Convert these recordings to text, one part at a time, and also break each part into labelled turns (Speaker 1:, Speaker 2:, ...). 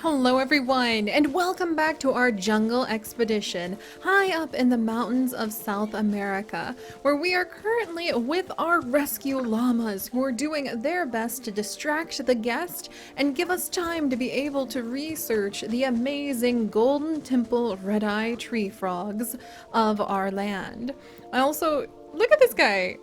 Speaker 1: Hello everyone, and welcome back to our jungle expedition high up in the mountains of South America, where we are currently with our rescue llamas who are doing their best to distract the guest and give us time to be able to research the amazing golden temple red-eye tree frogs of our land. I also, look at this guy.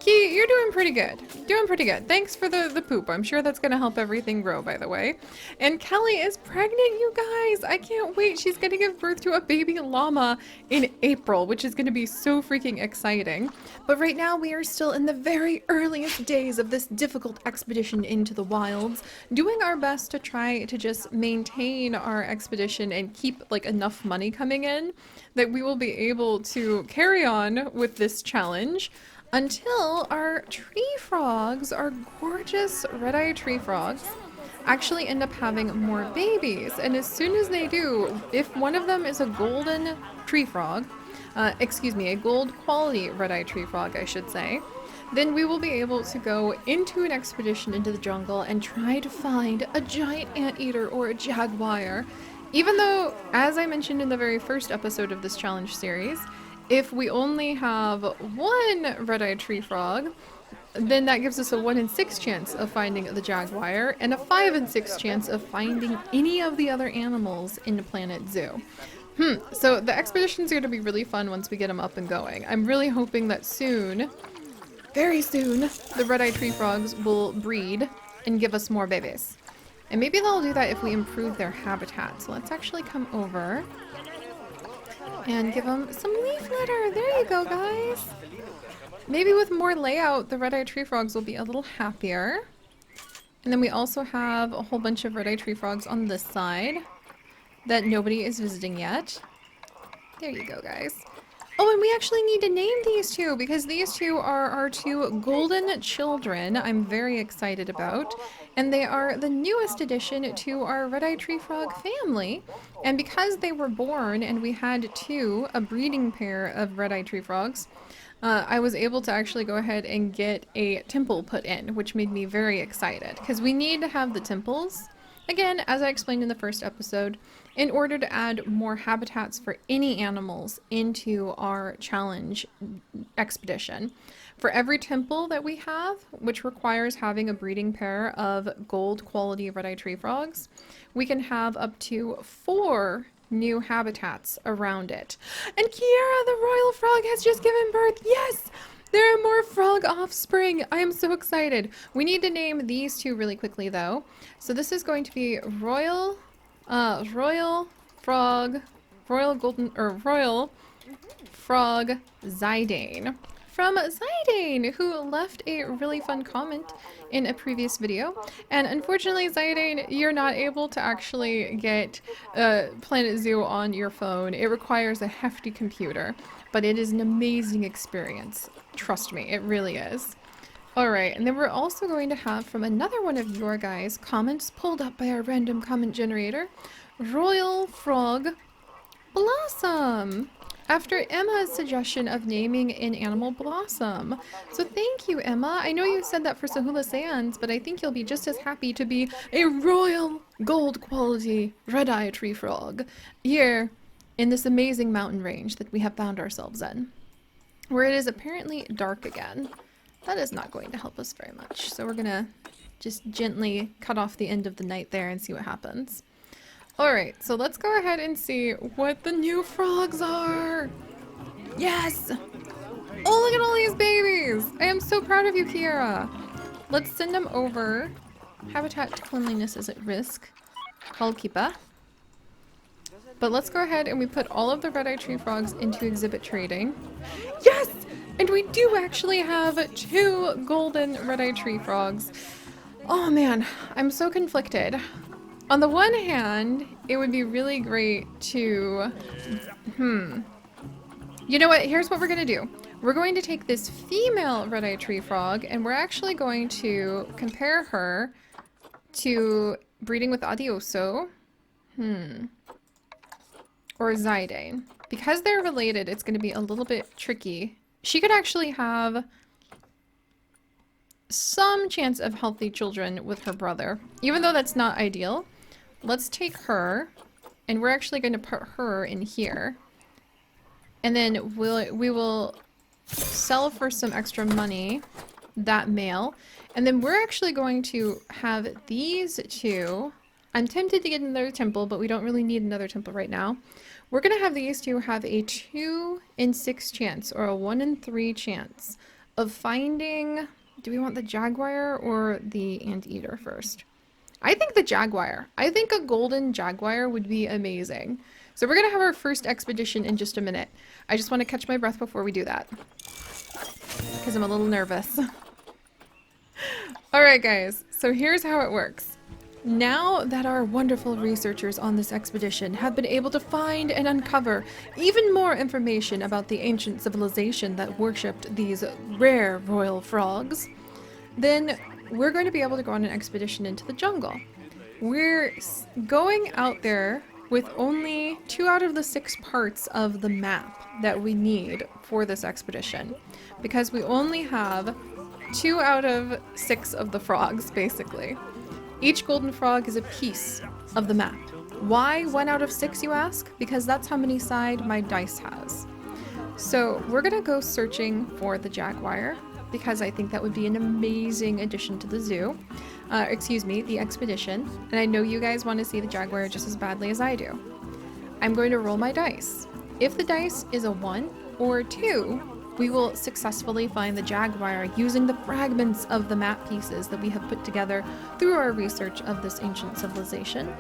Speaker 1: Key, you're doing pretty good. Doing pretty good. Thanks for the poop. I'm sure that's going to help everything grow, by the way. And Kelly is pregnant, you guys. I can't wait. She's going to give birth to a baby llama in April, which is going to be so freaking exciting. But right now, we are still in the very earliest days of this difficult expedition into the wilds, doing our best to try to just maintain our expedition and keep like enough money coming in that we will be able to carry on with this challenge until our tree frogs, our gorgeous red-eye tree frogs, actually end up having more babies. And as soon as they do, if one of them is a golden tree frog, a gold quality red-eye tree frog, I should say, then we will be able to go into an expedition into the jungle and try to find a giant anteater or a jaguar. Even though, as I mentioned in the very first episode of this challenge series, if we only have one red-eyed tree frog, then that gives us a 1 in 6 chance of finding the jaguar and a 5 in 6 chance of finding any of the other animals in the Planet Zoo. So the expedition's going to be really fun once we get them up and going. I'm really hoping that soon, very soon, the red-eyed tree frogs will breed and give us more babies. And maybe they'll do that if we improve their habitat. So let's actually come over and give them some leaf litter. There you go, guys. Maybe with more layout, the red-eyed tree frogs will be a little happier. And then we also have a whole bunch of red-eyed tree frogs on this side that nobody is visiting yet. There you go, guys. Oh, and we actually need to name these two because these two are our two golden children I'm very excited about. And they are the newest addition to our red-eyed tree frog family. And because they were born and we had a breeding pair of red-eyed tree frogs, I was able to actually go ahead and get a temple put in, which made me very excited because we need to have the temples, again, as I explained in the first episode, in order to add more habitats for any animals into our challenge expedition. For every temple that we have, which requires having a breeding pair of gold quality red-eye tree frogs, we can have up to 4 new habitats around it. And Kiara, the royal frog, has just given birth. Yes! There are more frog offspring. I am so excited. We need to name these two really quickly though. So this is going to be royal frog Zidane. From Zidane, who left a really fun comment in a previous video. And unfortunately, Zidane, you're not able to actually get Planet Zoo on your phone. It requires a hefty computer, but it is an amazing experience. Trust me, it really is. Alright, and then we're also going to have from another one of your guys' comments pulled up by our random comment generator, Royal Frog Blossom, after Emma's suggestion of naming an animal Blossom. So thank you, Emma. I know you said that for Sahula Sands, but I think you'll be just as happy to be a royal gold quality red-eye tree frog here in this amazing mountain range that we have found ourselves in, where it is apparently dark again. That is not going to help us very much, so we're gonna just gently cut off the end of the night there and see what happens. Alright, so let's go ahead and see what the new frogs are! Yes! Oh, look at all these babies! I am so proud of you, Kiara! Let's send them over. Habitat cleanliness is at risk. Hallkeeper. But let's go ahead and we put all of the red-eye tree frogs into exhibit trading. Yes! And we do actually have 2 golden red-eye tree frogs. Oh man, I'm so conflicted. On the one hand, it would be really great to... You know what? Here's what we're going to do. We're going to take this female red-eye tree frog and we're actually going to compare her to breeding with Adioso. Or Zidane. Because they're related, it's going to be a little bit tricky. She could actually have some chance of healthy children with her brother, even though that's not ideal. let's take her, and we're actually going to put her in here. And then we will sell for some extra money that male. And then we're actually going to have these two. I'm tempted to get another temple, but we don't really need another temple right now. We're going to have these two have a 2 in 6 chance, or a 1 in 3 chance of finding... Do we want the jaguar or the anteater first? I think the jaguar. I think a golden jaguar would be amazing. So we're going to have our first expedition in just a minute. I just want to catch my breath before we do that, because I'm a little nervous. Alright guys, so here's how it works. Now that our wonderful researchers on this expedition have been able to find and uncover even more information about the ancient civilization that worshipped these rare royal frogs, then we're going to be able to go on an expedition into the jungle. We're going out there with only 2 out of the 6 parts of the map that we need for this expedition, because we only have 2 out of 6 of the frogs, basically. Each golden frog is a piece of the map. Why 1 out of 6, you ask? Because that's how many sides my dice has. So we're gonna go searching for the jaguar, because I think that would be an amazing addition to the zoo. Excuse me, the expedition. And I know you guys want to see the jaguar just as badly as I do. I'm going to roll my dice. If the dice is a 1 or 2, we will successfully find the jaguar using the fragments of the map pieces that we have put together through our research of this ancient civilization.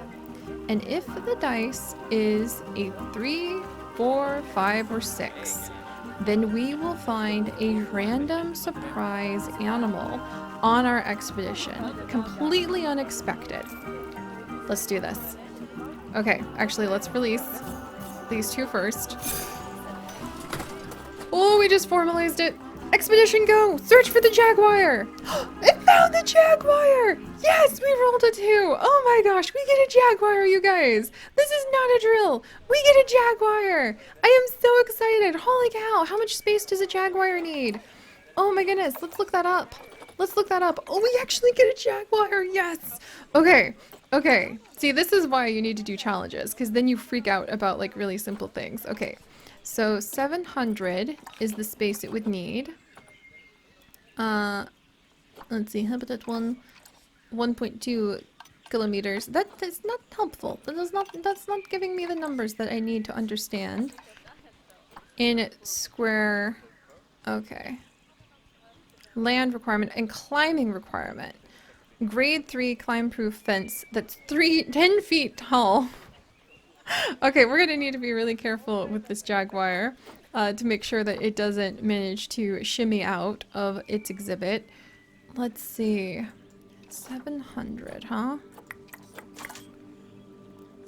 Speaker 1: And if the dice is a 3, 4, 5, or 6, then we will find a random surprise animal on our expedition. Completely unexpected. Let's do this. Okay, actually, let's release these 2 first. Oh, we just formalized it. Expedition go! Search for the jaguar! I found the jaguar! Yes, we rolled a 2! Oh my gosh, we get a jaguar, you guys! This is not a drill! We get a jaguar! I am so excited! Holy cow, how much space does a jaguar need? Oh my goodness, let's look that up. Let's look that up. Oh, we actually get a jaguar! Yes! Okay, okay. See, this is why you need to do challenges, because then you freak out about, like, really simple things. Okay, so 700 is the space it would need. Let's see, habitat 1.2 kilometers. That is not helpful. That's not giving me the numbers that I need to understand. In square, okay. Land requirement and climbing requirement. Grade 3 climb-proof fence that's 10 feet tall. Okay, we're gonna need to be really careful with this jaguar to make sure that it doesn't manage to shimmy out of its exhibit. Let's see. 700, huh?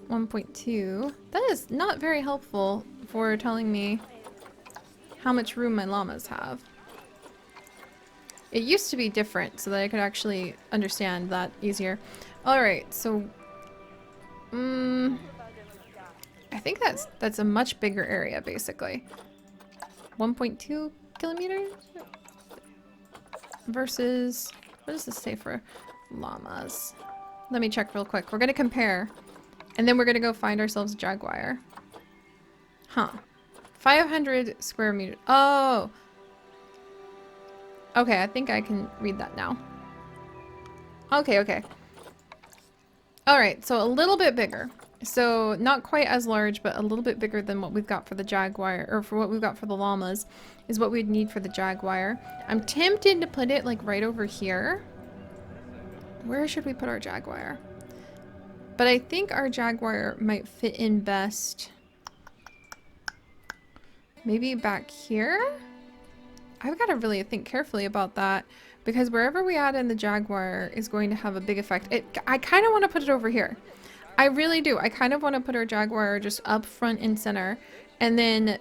Speaker 1: 1.2. That is not very helpful for telling me how much room my llamas have. It used to be different so that I could actually understand that easier. Alright, so... I think that's a much bigger area, basically. 1.2 kilometers? Versus... What does this say for llamas? Let me check real quick. We're gonna compare. And then we're gonna go find ourselves a jaguar. Huh. 500 square meters. Oh! Okay, I think I can read that now. Okay, okay. Alright, so a little bit bigger. So not quite as large, but a little bit bigger than what we've got for the jaguar, or for what we've got for the llamas, is what we'd need for the jaguar. I'm tempted to put it like right over here. Where should we put our jaguar? But I think our jaguar might fit in best. Maybe back here? I've got to really think carefully about that, because wherever we add in the jaguar is going to have a big effect. I kind of want to put it over here. I really do. I kind of want to put our jaguar just up front and center, and then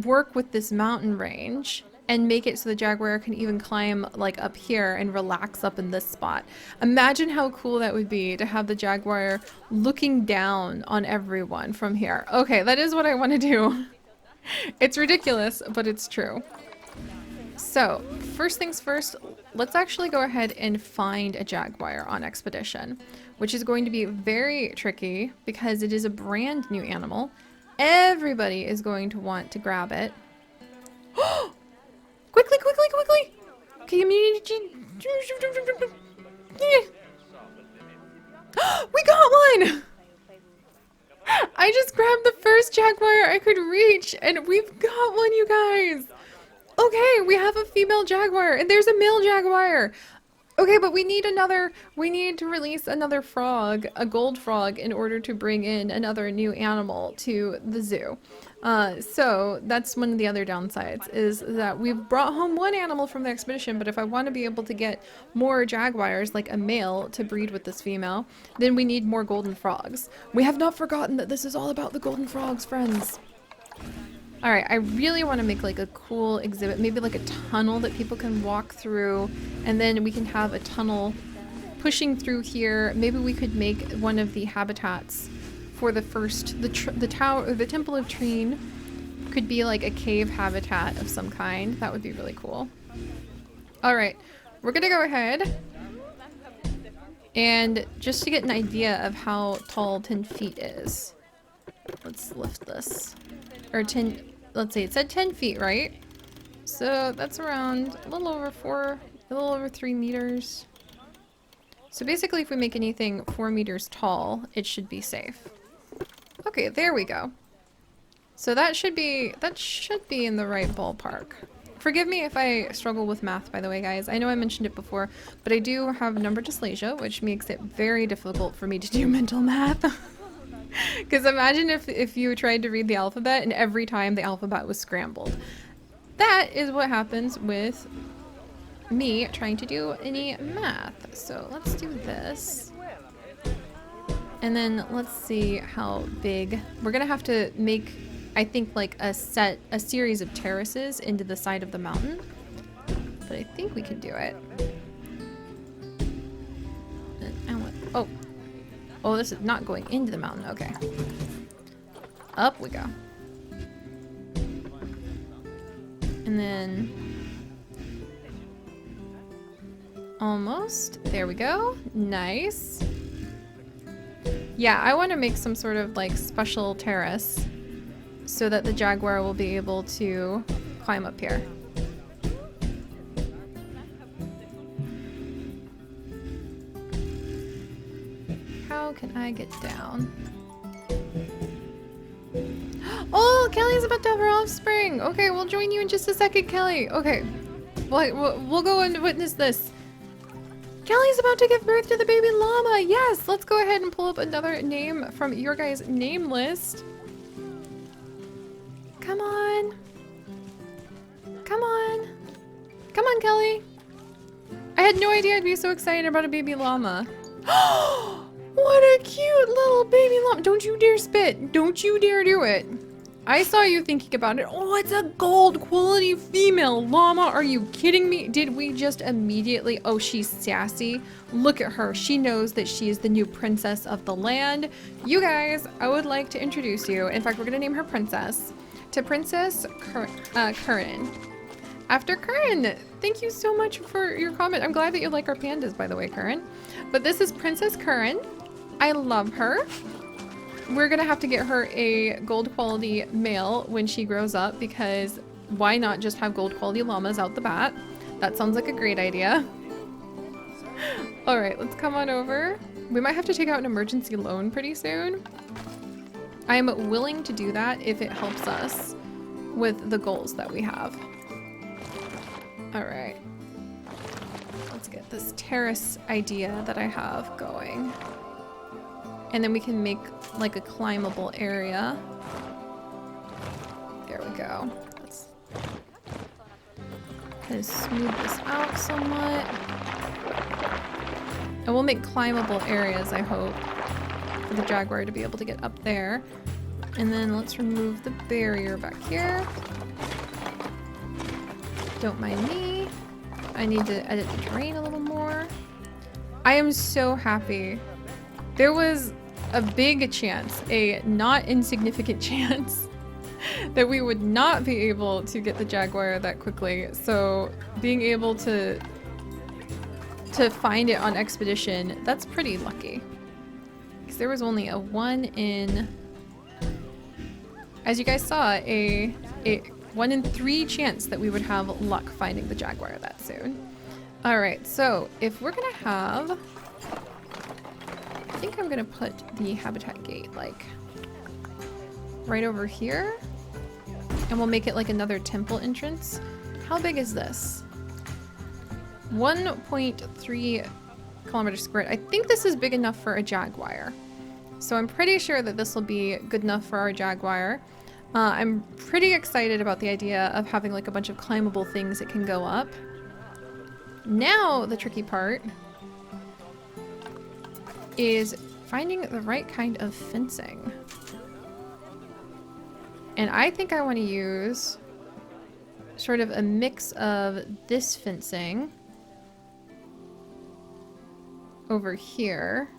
Speaker 1: work with this mountain range and make it so the jaguar can even climb like up here and relax up in this spot. Imagine how cool that would be to have the jaguar looking down on everyone from here. Okay, that is what I want to do. It's ridiculous, but it's true. So first things first, let's actually go ahead and find a jaguar on expedition, which is going to be very tricky because it is a brand new animal. Everybody is going to want to grab it. Quickly, quickly, quickly! Okay, immunity. We got one! I just grabbed the first jaguar I could reach, and we've got one, you guys! Okay, we have a female jaguar, and there's a male jaguar! Okay, but we need to release another frog, a gold frog, in order to bring in another new animal to the zoo. So that's one of the other downsides, is that we've brought home one animal from the expedition, but if I want to be able to get more jaguars, like a male, to breed with this female, then we need more golden frogs. We have not forgotten that this is all about the golden frogs, friends. Alright, I really want to make like a cool exhibit, maybe like a tunnel that people can walk through, and then we can have a tunnel pushing through here. Maybe we could make one of the habitats for the first, the tower, or the Temple of Treen could be like a cave habitat of some kind. That would be really cool. Alright, we're gonna go ahead and just to get an idea of how tall 10 feet is, let's lift this. Or 10, let's see, it said 10 feet, right? So that's around a little over 3 meters. So basically if we make anything 4 meters tall, it should be safe. Okay, there we go. So that should be in the right ballpark. Forgive me if I struggle with math, by the way, guys. I know I mentioned it before, but I do have number dyslexia, which makes it very difficult for me to do mental math. Because imagine if you tried to read the alphabet and every time the alphabet was scrambled. That is what happens with me trying to do any math. So let's do this. And then let's see how big. We're gonna have to make, I think, like a series of terraces into the side of the mountain. But I think we can do it. Oh. Oh, this is not going into the mountain. Okay. Up we go. And then... almost. There we go. Nice. Yeah, I want to make some sort of like special terrace so that the jaguar will be able to climb up here. How can I get down? Oh, Kelly's about to have her offspring. Okay, we'll join you in just a second, Kelly. Okay, we'll go and witness this. Kelly's about to give birth to the baby llama. Yes, let's go ahead and pull up another name from your guys' name list. Come on. Come on. Come on, Kelly. I had no idea I'd be so excited about a baby llama. What a cute little baby llama. Don't you dare spit. Don't you dare do it. I saw you thinking about it. Oh, it's a gold quality female llama. Are you kidding me? Did we just immediately... Oh, she's sassy. Look at her. She knows that she is the new princess of the land. You guys, I would like to introduce you. In fact, we're going to name her Princess. To Princess Curran. After Curran. Thank you so much for your comment. I'm glad that you like our pandas, by the way, Curran. But this is Princess Curran. I love her. We're gonna have to get her a gold quality male when she grows up, because why not just have gold quality llamas out the bat? That sounds like a great idea. All right, let's come on over. We might have to take out an emergency loan pretty soon. I am willing to do that if it helps us with the goals that we have. All right. Let's get this terrace idea that I have going. And then we can make like a climbable area. There we go. Let's kind of smooth this out somewhat. And we'll make climbable areas, I hope, for the jaguar to be able to get up there. And then let's remove the barrier back here. Don't mind me. I need to edit the terrain a little more. I am so happy. There was a big chance, a not insignificant chance, that we would not be able to get the jaguar that quickly. So being able to find it on expedition, that's pretty lucky. Because there was only a 1 in, as you guys saw, a 1 in 3 chance that we would have luck finding the jaguar that soon. Alright, so if we're gonna have, I think I'm gonna put the habitat gate like right over here, and we'll make it like another temple entrance. How big is this? 1.3 kilometers squared. I think this is big enough for a jaguar. So I'm pretty sure that this will be good enough for our jaguar. I'm pretty excited about the idea of having like a bunch of climbable things that can go up. Now the tricky part is finding the right kind of fencing. And I think I want to use sort of a mix of this fencing over here.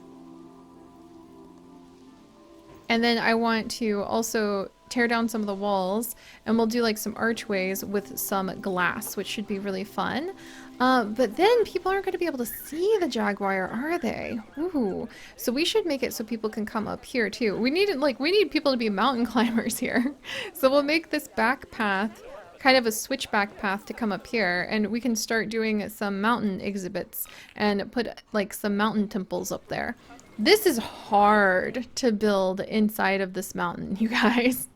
Speaker 1: And then I want to also tear down some of the walls, and we'll do like some archways with some glass, which should be really fun. But then people aren't going to be able to see the jaguar, are they? Ooh. So we should make it so people can come up here too. We need people to be mountain climbers here. So we'll make this back path kind of a switchback path to come up here, and we can start doing some mountain exhibits and put like some mountain temples up there. This is hard to build inside of this mountain, you guys.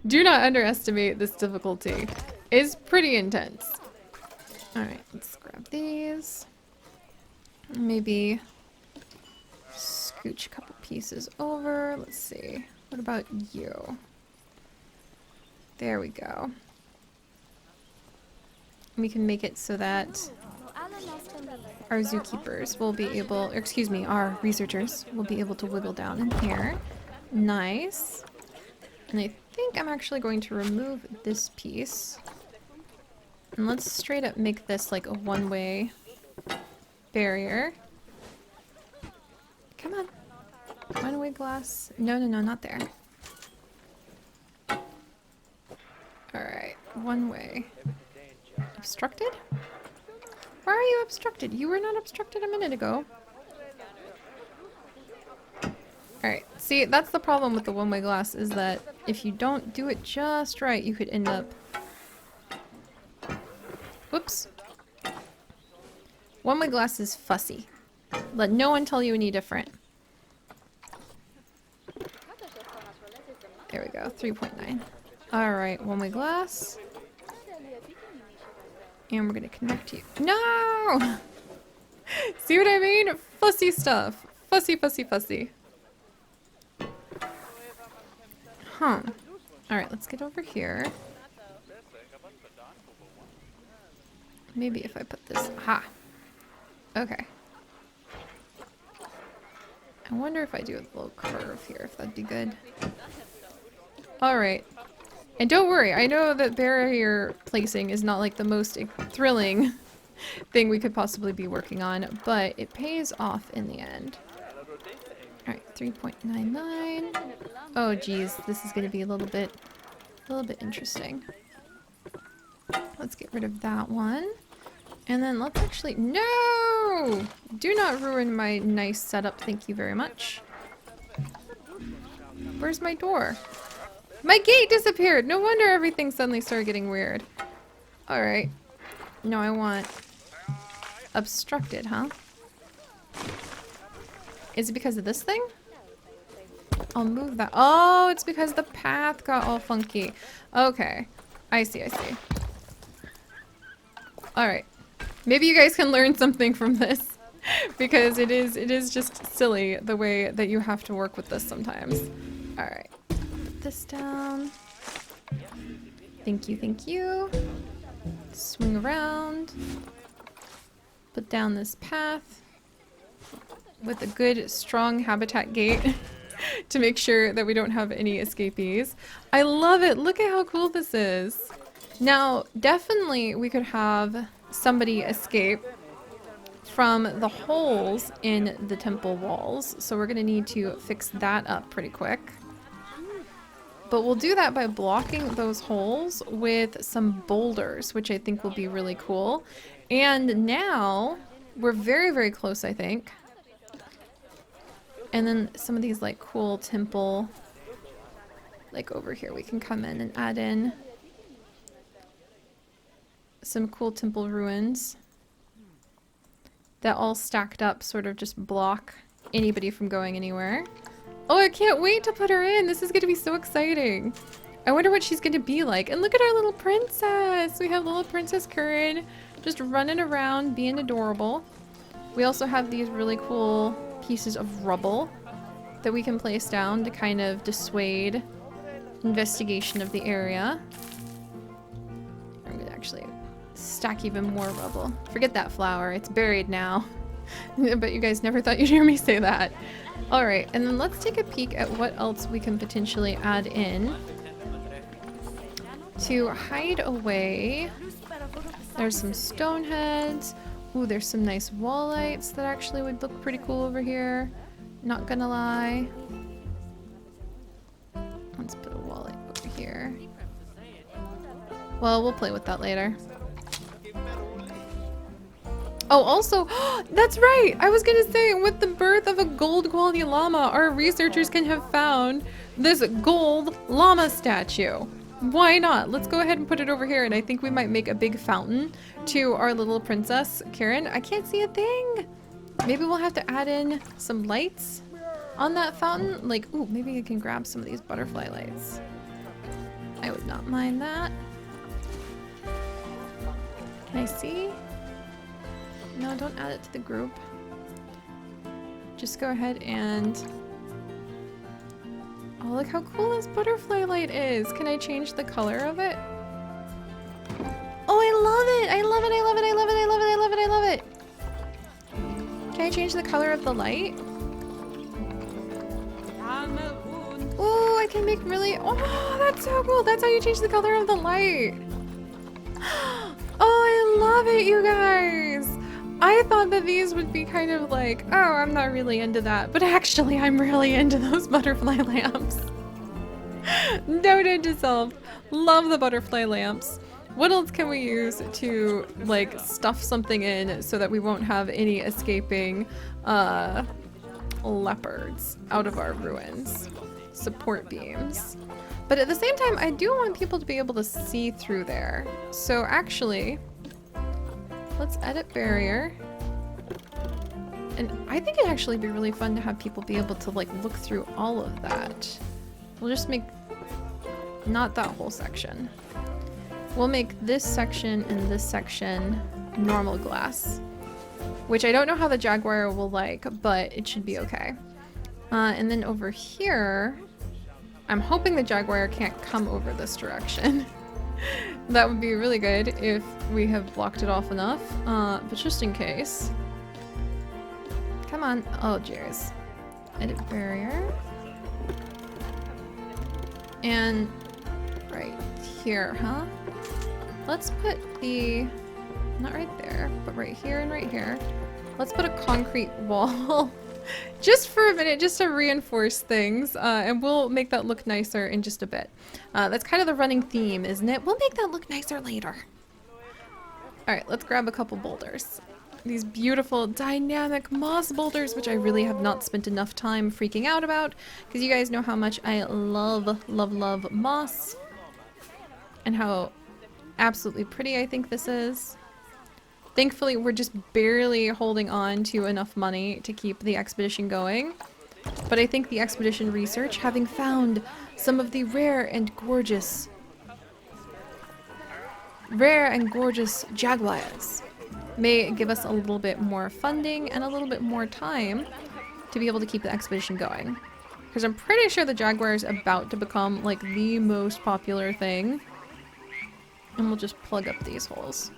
Speaker 1: Do not underestimate this difficulty. It's pretty intense. Alright, let's grab these. Maybe scooch a couple pieces over. Let's see. What about you? There we go. We can make it so that our zookeepers will be able, or excuse me, our researchers will be able to wiggle down in here. Nice. And I think I'm actually going to remove this piece. And let's straight up make this like a one-way barrier. Come on. One-way glass. No, no, no, not there. Alright, one way. Obstructed? Why are you obstructed? You were not obstructed a minute ago. Alright, see, that's the problem with the one-way glass, is that if you don't do it just right, you could end up... Whoops. One-way glass is fussy. Let no one tell you any different. There we go, 3.9. Alright, one-way glass. And we're gonna connect you. No! See what I mean? Fussy stuff. Fussy, fussy, fussy. Huh. Alright, let's get over here. Maybe if I put this... Ha! Okay. I wonder if I do a little curve here, if that'd be good. Alright. And don't worry, I know that barrier placing is not like the most thrilling thing we could possibly be working on, but it pays off in the end. Alright, 3.99. Oh geez, this is gonna be a little bit interesting. Let's get rid of that one. And then let's actually... No! Do not ruin my nice setup, thank you very much. Where's my door? My gate disappeared! No wonder everything suddenly started getting weird. Alright. No, I want... obstructed, huh? Is it because of this thing? I'll move that. Oh, it's because the path got all funky. Okay. I see, I see. Alright. Maybe you guys can learn something from this. Because it is just silly the way that you have to work with this sometimes. Alright. Put this down. Thank you, thank you. Swing around. Put down this path. With a good, strong habitat gate. To make sure that we don't have any escapees. I love it! Look at how cool this is! Now, definitely we could have somebody escape from the holes in the temple walls, so we're gonna need to fix that up pretty quick. But we'll do that by blocking those holes with some boulders, which I think will be really cool. And now we're very, very close, I think. And then some of these like cool temple, like over here, we can come in and add in some cool temple ruins that all stacked up sort of just block anybody from going anywhere. Oh, I can't wait to put her in. This is going to be so exciting. I wonder what she's going to be like. And look at our little princess. We have little Princess Curran just running around being adorable. We also have these really cool pieces of rubble that we can place down to kind of dissuade investigation of the area. I'm going to actually stack even more rubble. Forget that flower. It's buried now. But you guys never thought you'd hear me say that. Alright, and then let's take a peek at what else we can potentially add in to hide away. There's some stone heads. Ooh, there's some nice wall lights that actually would look pretty cool over here. Not gonna lie. Let's put a wall light over here. Well, we'll play with that later. Oh, also, that's right! I was gonna say, with the birth of a gold quality llama, our researchers can have found this gold llama statue. Why not? Let's go ahead and put it over here, and I think we might make a big fountain to our little princess, Karen. I can't see a thing! Maybe we'll have to add in some lights on that fountain. Like, ooh, maybe I can grab some of these butterfly lights. I would not mind that. Can I see? No, don't add it to the group. Just go ahead and... Oh, look how cool this butterfly light is! Can I change the color of it? Oh, I love it! I love it, I love it, I love it, I love it, I love it, I love it! Can I change the color of the light? Oh, I can make really... Oh, that's so cool! That's how you change the color of the light! Oh, I love it, you guys! I thought that these would be kind of like, oh, I'm not really into that, but actually I'm really into those butterfly lamps. Noted to self. Love the butterfly lamps. What else can we use to like stuff something in so that we won't have any escaping leopards out of our ruins? Support beams. But at the same time, I do want people to be able to see through there. So actually, let's edit barrier. And I think it'd actually be really fun to have people be able to like look through all of that. We'll just make not that whole section. We'll make this section and this section normal glass, which I don't know how the Jaguar will like, but it should be okay. And then over here, I'm hoping the Jaguar can't come over this direction. That would be really good if we have blocked it off enough, but just in case. Come on. Oh, jeez. Edit barrier. And right here, huh? Let's put the, not right there, but right here and right here. Let's put a concrete wall just for a minute, just to reinforce things, and we'll make that look nicer in just a bit. That's kind of the running theme, isn't it? We'll make that look nicer later. Alright, let's grab a couple boulders. These beautiful dynamic moss boulders, which I really have not spent enough time freaking out about, because you guys know how much I love, love, love moss, and how absolutely pretty I think this is. Thankfully, we're just barely holding on to enough money to keep the expedition going. But I think the expedition research, having found some of the rare and gorgeous jaguars, may give us a little bit more funding and a little bit more time to be able to keep the expedition going. Because I'm pretty sure the Jaguar is about to become like the most popular thing. And we'll just plug up these holes.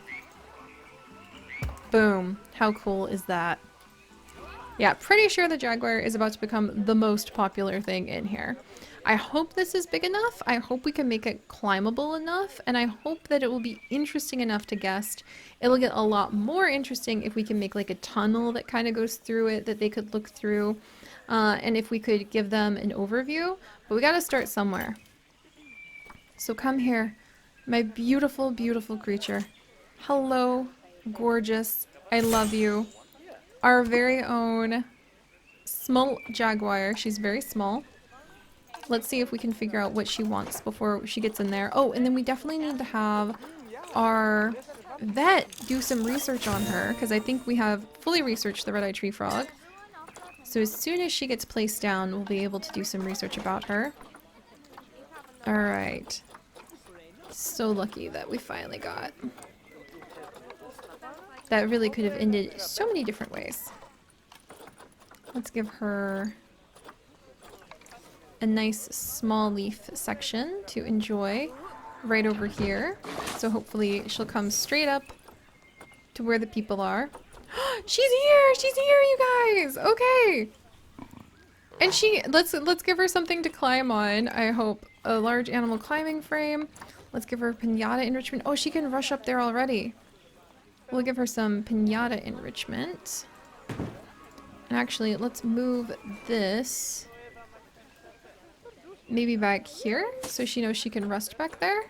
Speaker 1: Boom. How cool is that? Yeah, pretty sure the Jaguar is about to become the most popular thing in here. I hope this is big enough. I hope we can make it climbable enough, and I hope that it will be interesting enough to guest. It'll get a lot more interesting if we can make like a tunnel that kind of goes through it that they could look through, and if we could give them an overview. But we gotta start somewhere. So come here, my beautiful, beautiful creature. Hello, gorgeous. I love you. Our very own small jaguar. She's very small. Let's see if we can figure out what she wants before she gets in there. Oh, and then we definitely need to have our vet do some research on her, because I think we have fully researched the red-eyed tree frog. So as soon as she gets placed down, we'll be able to do some research about her. Alright. So lucky that we finally got. That really could have ended so many different ways. Let's give her a nice small leaf section to enjoy right over here. So hopefully she'll come straight up to where the people are. She's here! She's here, you guys! Okay! And let's give her something to climb on, I hope. A large animal climbing frame. Let's give her pinata enrichment. Oh, she can rush up there already. We'll give her some pinata enrichment. And actually, let's move this maybe back here so she knows she can rest back there.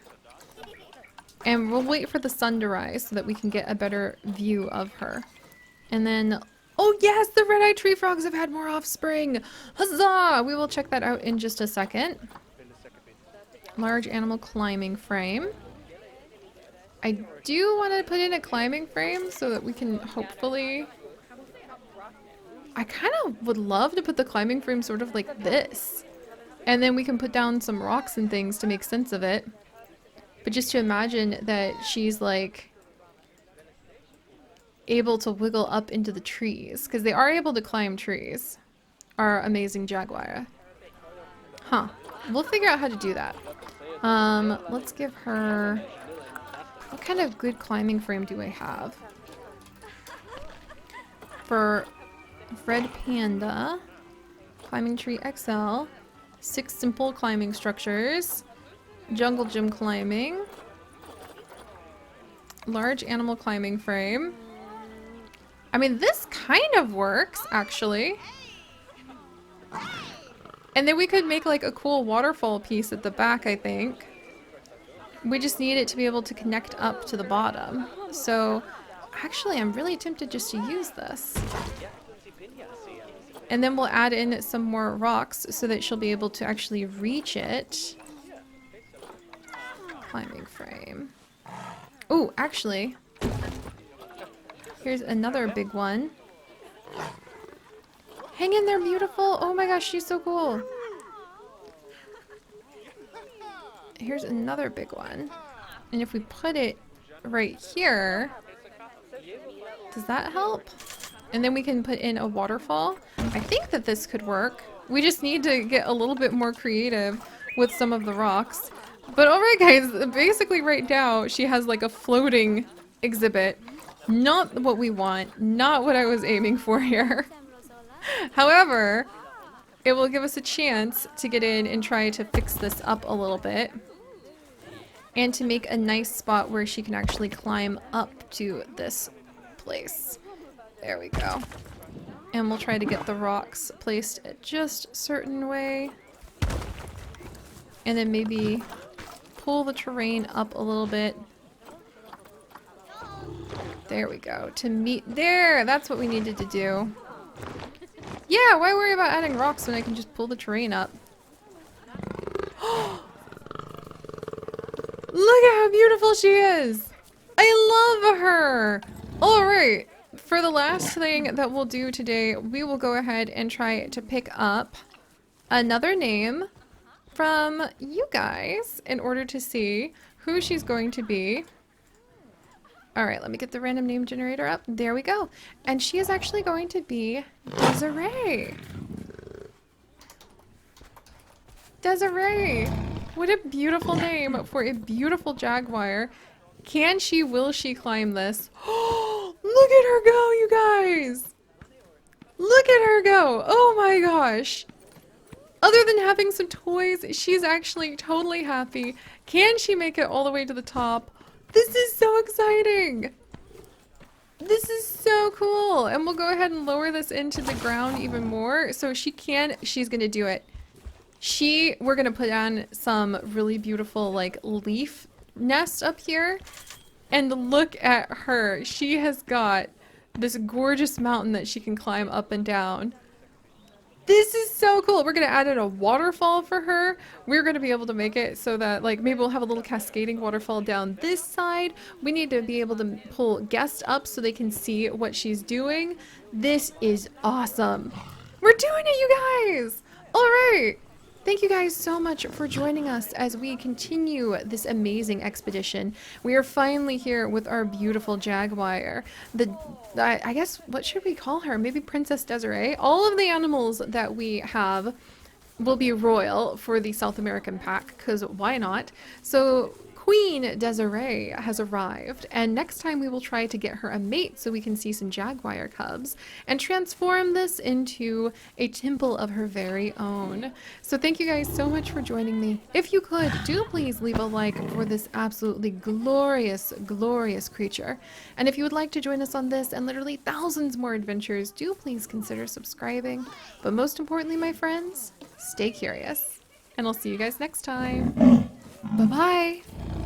Speaker 1: And we'll wait for the sun to rise so that we can get a better view of her. And then, oh yes, the red-eyed tree frogs have had more offspring! Huzzah! We will check that out in just a second. Large animal climbing frame. I do want to put in a climbing frame so that we can hopefully... I kind of would love to put the climbing frame sort of like this. And then we can put down some rocks and things to make sense of it. But just to imagine that she's like able to wiggle up into the trees, because they are able to climb trees, our amazing jaguar. Huh. We'll figure out how to do that. Let's give her... What kind of good climbing frame do I have? For Red Panda, Climbing Tree XL, 6 simple climbing structures, Jungle Gym climbing, large animal climbing frame. I mean, this kind of works, actually. And then we could make like a cool waterfall piece at the back, I think. We just need it to be able to connect up to the bottom. So, actually, I'm really tempted just to use this. And then we'll add in some more rocks so that she'll be able to actually reach it. Climbing frame. Oh, actually, here's another big one. Hang in there, beautiful. Oh my gosh, she's so cool. Here's another big one. And if we put it right here, does that help? And then we can put in a waterfall. I think that this could work. We just need to get a little bit more creative with some of the rocks. But alright guys, basically right now she has like a floating exhibit. Not what we want, not what I was aiming for here. However, it will give us a chance to get in and try to fix this up a little bit. And to make a nice spot where she can actually climb up to this place. There we go. And we'll try to get the rocks placed at just a certain way. And then maybe pull the terrain up a little bit. There we go. To meet there! That's what we needed to do. Yeah, why worry about adding rocks when I can just pull the terrain up? Look at how beautiful she is! I love her! Alright, for the last thing that we'll do today, we will go ahead and try to pick up another name from you guys in order to see who she's going to be. Alright, let me get the random name generator up. There we go. And she is actually going to be Desiree. Desiree! What a beautiful name for a beautiful jaguar. Can she, will she climb this? Look at her go, you guys! Look at her go! Oh my gosh! Other than having some toys, she's actually totally happy. Can she make it all the way to the top? This is so exciting! This is so cool! And we'll go ahead and lower this into the ground even more. So she's gonna do it. we're gonna put on some really beautiful like leaf nest up here. And look at her. She has got this gorgeous mountain that she can climb up and down. This is so cool. We're gonna add in a waterfall for her. We're gonna be able to make it so that like maybe we'll have a little cascading waterfall down this side. We need to be able to pull guests up so they can see what she's doing. This is awesome. We're doing it, you guys! Alright. Thank you guys so much for joining us as we continue this amazing expedition. We are finally here with our beautiful Jaguar. I guess, what should we call her? Maybe Princess Desiree? All of the animals that we have will be royal for the South American pack, because why not? So Queen Desiree has arrived, and next time we will try to get her a mate so we can see some jaguar cubs and transform this into a temple of her very own. So thank you guys so much for joining me. If you could, do please leave a like for this absolutely glorious, glorious creature. And if you would like to join us on this and literally thousands more adventures, do please consider subscribing. But most importantly, my friends, stay curious. And I'll see you guys next time. Bye-bye.